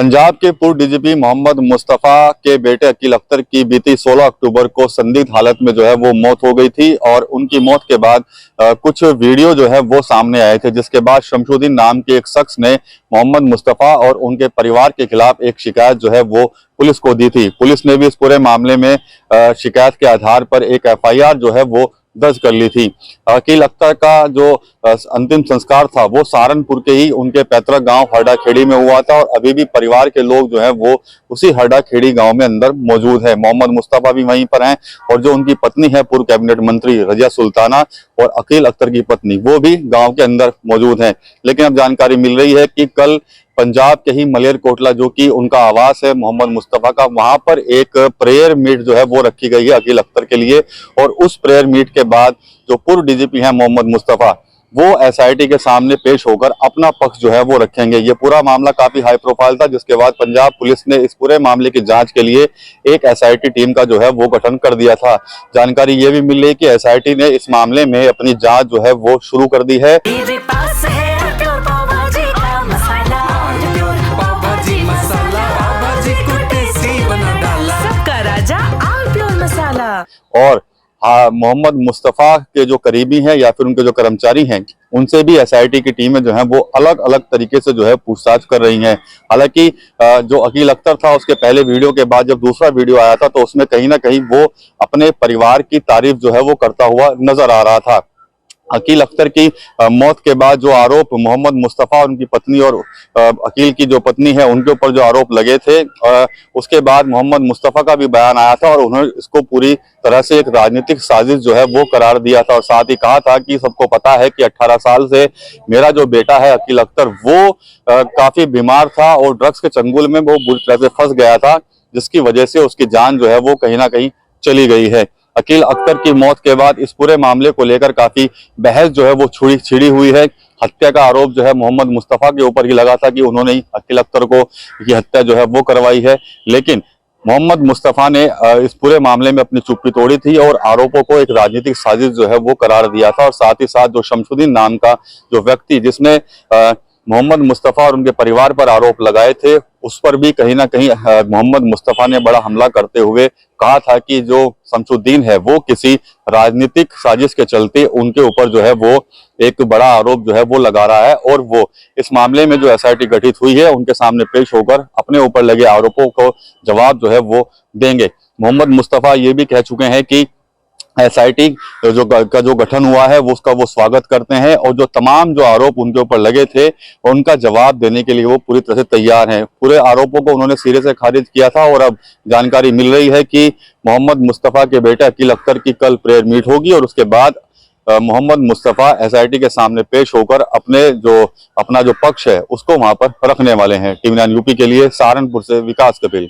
पंजाब के पूर्व डीजीपी मोहम्मद मुस्तफा के बेटे अकील अख्तर की बीती 16 अक्टूबर को संदिग्ध हालत में जो है वो मौत हो गई थी और उनकी मौत के बाद कुछ वीडियो जो है वो सामने आए थे, जिसके बाद शमशुद्दीन नाम के एक शख्स ने मोहम्मद मुस्तफा और उनके परिवार के खिलाफ एक शिकायत जो है वो पुलिस को दी थी। पुलिस ने भी इस पूरे मामले में शिकायत के आधार पर एक एफआईआर जो है वो दर्ज कर ली थी। अकील अख्तर का जो अंतिम संस्कार था वो सहारनपुर के ही उनके पैतृक गांव हरडाखेड़ी में हुआ था और अभी भी परिवार के लोग जो है वो उसी हरडाखेड़ी गांव में अंदर मौजूद है। मोहम्मद मुस्तफा भी वहीं पर हैं और जो उनकी पत्नी है पूर्व कैबिनेट मंत्री रजिया सुल्ताना और अकील अख्तर की पत्नी वो भी गांव के अंदर मौजूद हैं। लेकिन अब जानकारी मिल रही है कि कल पंजाब के ही मलेरकोटला जो कि उनका आवास है मोहम्मद मुस्तफा का, वहां पर एक प्रेयर मीट जो है वो रखी गई है अकील अख्तर के लिए और उस प्रेयर मीट के बाद जो पूर्व डीजीपी हैं मोहम्मद मुस्तफा वो एसआईटी के सामने पेश होकर अपना पक्ष जो है वो रखेंगे। ये पूरा मामला काफी हाई प्रोफाइल था, जिसके बाद पंजाब पुलिस ने इस पूरे मामले की जांच के लिए एक एसआईटी टीम का जो है वो गठन कर दिया था। जानकारी ये भी मिल रही है कि एसआईटी ने इस मामले में अपनी जांच जो है वो शुरू कर दी है। और मोहम्मद मुस्तफा के जो करीबी हैं या फिर उनके जो कर्मचारी हैं उनसे भी एसआईटी की टीमें जो हैं वो अलग अलग तरीके से जो है पूछताछ कर रही हैं। हालांकि जो अकील अख्तर था उसके पहले वीडियो के बाद जब दूसरा वीडियो आया था तो उसमें कहीं ना कहीं वो अपने परिवार की तारीफ जो है वो करता हुआ नजर आ रहा था। अकील अख्तर की मौत के बाद जो आरोप मोहम्मद मुस्तफा और उनकी पत्नी और अकील की जो पत्नी है उनके ऊपर जो आरोप लगे थे, उसके बाद मोहम्मद मुस्तफा का भी बयान आया था और उन्होंने इसको पूरी तरह से एक राजनीतिक साजिश जो है वो करार दिया था और साथ ही कहा था कि सबको पता है कि 18 साल से मेरा जो बेटा है अकील अख्तर वो काफी बीमार था और ड्रग्स के चंगुल में वो बुरी तरह से फंस गया था, जिसकी वजह से उसकी जान जो है वो कहीं ना कहीं चली गई है। अकील अख्तर की मौत के बाद इस पूरे मामले को लेकर काफी बहस जो है वो छिड़ी हुई है। हत्या का आरोप जो है मोहम्मद मुस्तफा के ऊपर ही लगा था कि उन्होंने ही अकील अख्तर को की हत्या जो है वो करवाई है, लेकिन मोहम्मद मुस्तफा ने इस पूरे मामले में अपनी चुप्पी तोड़ी थी और आरोपों को एक राजनीतिक साजिश जो है वो करार दिया था। और साथ ही साथ जो शमशुद्दीन नाम का जो व्यक्ति जिसने मोहम्मद मुस्तफा और उनके परिवार पर आरोप लगाए थे उस पर भी कहीं ना कहीं मोहम्मद मुस्तफा ने बड़ा हमला करते हुए कहा था कि जो शमशुद्दीन है वो किसी राजनीतिक साजिश के चलते उनके ऊपर जो है वो एक बड़ा आरोप जो है वो लगा रहा है और वो इस मामले में जो एसआईटी गठित हुई है उनके सामने पेश होकर अपने ऊपर लगे आरोपों को जवाब जो है वो देंगे। मोहम्मद मुस्तफा ये भी कह चुके हैं कि एसआईटी का जो गठन हुआ है वो उसका वो स्वागत करते हैं और जो तमाम जो आरोप उनके ऊपर लगे थे उनका जवाब देने के लिए वो पूरी तरह से तैयार हैं। पूरे आरोपों को उन्होंने सिरे से खारिज किया था और अब जानकारी मिल रही है कि मोहम्मद मुस्तफा के बेटे अकील अख्तर की कल प्रेयर मीट होगी और उसके बाद मोहम्मद मुस्तफा एसआईटी के सामने पेश होकर अपना जो पक्ष है उसको वहां पर रखने वाले हैं। टीवी 9 यूपी के लिए सहारनपुर से विकास कपिल।